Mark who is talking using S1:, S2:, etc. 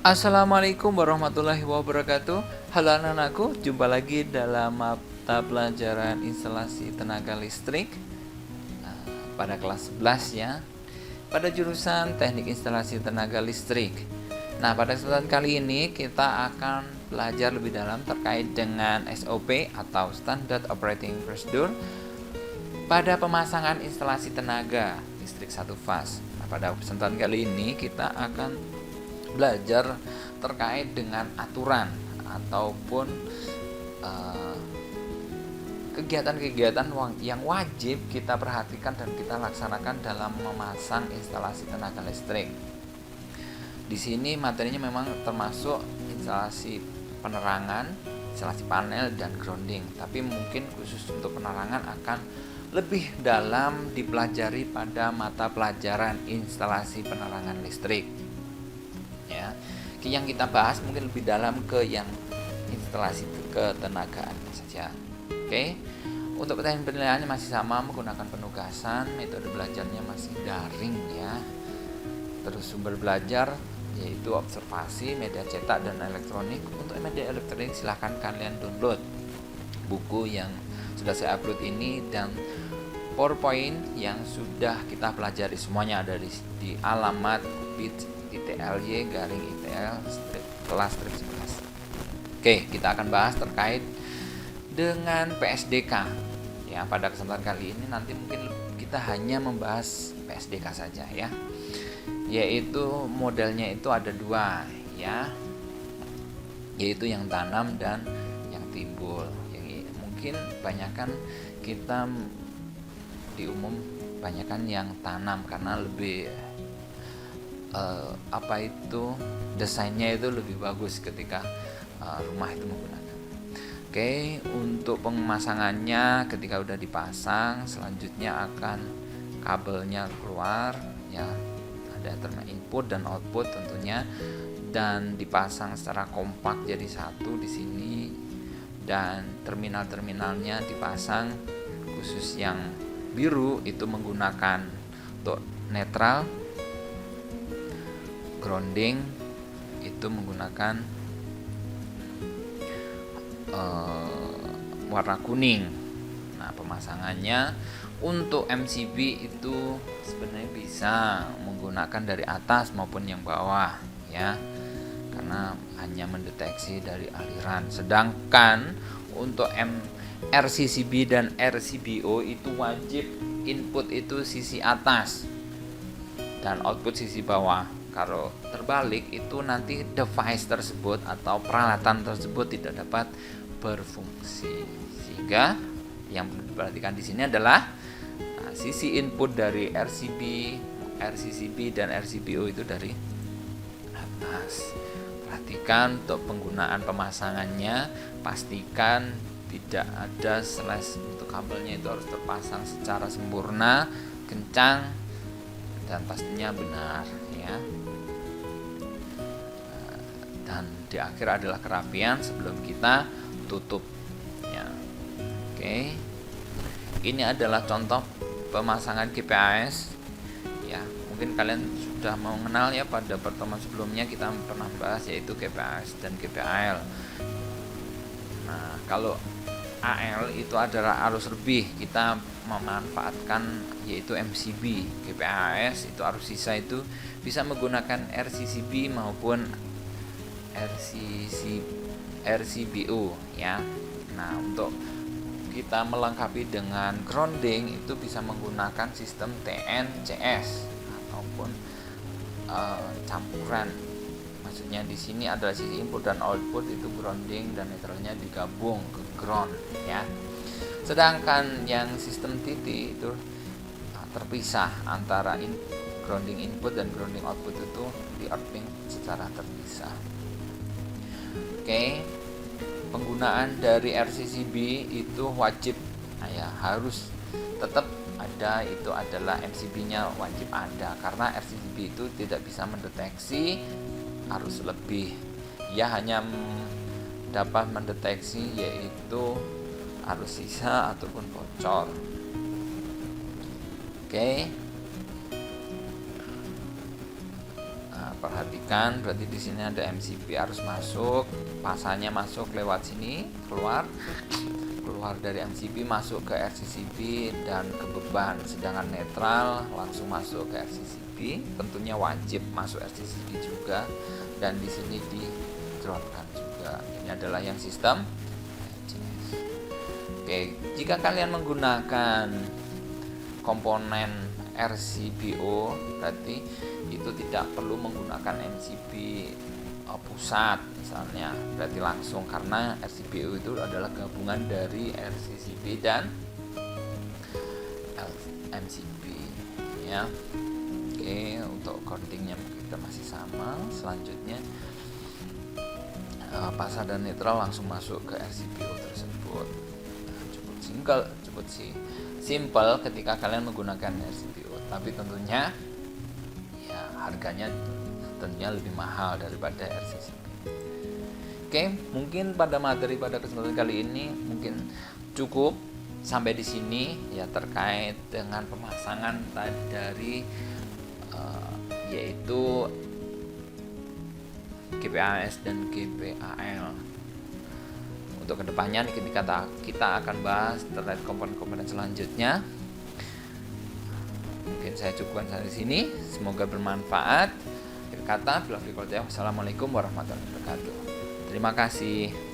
S1: Assalamualaikum warahmatullahi wabarakatuh. Halo anak-anakku, jumpa lagi dalam mata pelajaran instalasi tenaga listrik pada kelas 11 ya. Pada jurusan Teknik Instalasi Tenaga Listrik. Nah, pada kesempatan kali ini kita akan belajar lebih dalam terkait dengan SOP atau Standard Operating Procedure pada pemasangan instalasi tenaga listrik satu fase. Nah, pada kesempatan kali ini kita akan belajar terkait dengan aturan ataupun kegiatan-kegiatan yang wajib kita perhatikan dan kita laksanakan dalam memasang instalasi tenaga listrik. Di sini materinya memang termasuk instalasi penerangan, instalasi panel dan grounding. Tapi mungkin khusus untuk penerangan akan lebih dalam dipelajari pada mata pelajaran instalasi penerangan listrik. Ya, yang kita bahas mungkin lebih dalam ke yang instalasi ketenagaan saja. Oke. Untuk pertanyaan penilaiannya masih sama, menggunakan penugasan, metode belajarnya masih daring ya. Terus sumber belajar yaitu observasi, media cetak dan elektronik. Untuk media elektronik silahkan kalian download buku yang sudah saya upload ini dan PowerPoint yang sudah kita pelajari semuanya ada di alamat bit.ly/ITL kelas 11. Oke, kita akan bahas terkait dengan PSDK. Ya, pada kesempatan kali ini nanti mungkin kita hanya membahas PSDK saja ya. Yaitu modelnya itu ada dua ya. Yaitu yang tanam dan yang timbul. Yang mungkin banyakkan kita di umum banyakkan yang tanam karena lebih desainnya itu lebih bagus ketika rumah itu menggunakan. Oke, untuk pemasangannya ketika udah dipasang, selanjutnya akan kabelnya keluar ya, ada terminal input dan output tentunya, dan dipasang secara kompak jadi satu di sini, dan terminalnya dipasang khusus yang biru itu menggunakan untuk netral, grounding itu menggunakan warna kuning. Nah, pemasangannya untuk MCB itu sebenarnya bisa menggunakan dari atas maupun yang bawah ya, karena hanya mendeteksi dari aliran. Sedangkan untuk RCCB dan RCBO itu wajib input itu sisi atas dan output sisi bawah. Kalau terbalik itu nanti device tersebut atau peralatan tersebut tidak dapat berfungsi. Sehingga yang perlu diperhatikan di sini adalah sisi input dari RCCB dan RCBO itu dari atas. Perhatikan untuk penggunaan pemasangannya, pastikan tidak ada slash untuk kabelnya, itu harus terpasang secara sempurna, kencang, dan pastinya benar ya. Dan di akhir adalah kerapian sebelum kita tutup ya. Oke, ini adalah contoh pemasangan GPAS ya. Mungkin kalian sudah mengenal ya, pada pertemuan sebelumnya kita pernah bahas yaitu GPAS dan GPAL. Nah, kalau AL itu adalah arus lebih, kita memanfaatkan yaitu MCB. GPAS itu arus sisa, itu bisa menggunakan RCCB maupun RCBO ya. Nah, untuk kita melengkapi dengan grounding itu bisa menggunakan sistem TNCS ataupun campuran. Maksudnya di sini adalah sisi input dan output itu grounding dan netralnya digabung ke ground ya. Sedangkan yang sistem TT itu terpisah antara grounding input dan grounding output itu di earthing secara terpisah. Oke, penggunaan dari RCCB itu wajib ya, harus tetap ada, itu adalah MCB-nya wajib ada karena RCCB itu tidak bisa mendeteksi arus lebih ya, hanya dapat mendeteksi yaitu arus sisa ataupun bocor. Oke. perhatikan, berarti di sini ada MCB arus masuk, pasanya masuk lewat sini, keluar dari MCB masuk ke RCCB dan ke beban, sedangkan netral langsung masuk ke RCCB, tentunya wajib masuk RCCB juga, dan di sini di dropkan juga. Ini adalah yang sistem RCS. Oke, jika kalian menggunakan komponen RCBO, berarti itu tidak perlu menggunakan MCB pusat misalnya, berarti langsung, karena RCBO itu adalah gabungan dari RCCB dan MCB ya. Oke, untuk countingnya kita masih sama. Selanjutnya pasar dan netral langsung masuk ke RCBO tersebut. Cukup simple ketika kalian menggunakan RCBO, tapi tentunya ya harganya tentunya lebih mahal daripada RCCB. Oke, mungkin pada kesempatan kali ini mungkin cukup sampai di sini ya, terkait dengan pemasangan dari yaitu GPAS dan GPAL. Untuk kedepannya ketika kita akan bahas terkait komponen-komponen selanjutnya. Mungkin saya cukupkan sampai di sini. Semoga bermanfaat. Akhir kata, wassalamualaikum warahmatullahi wabarakatuh. Terima kasih.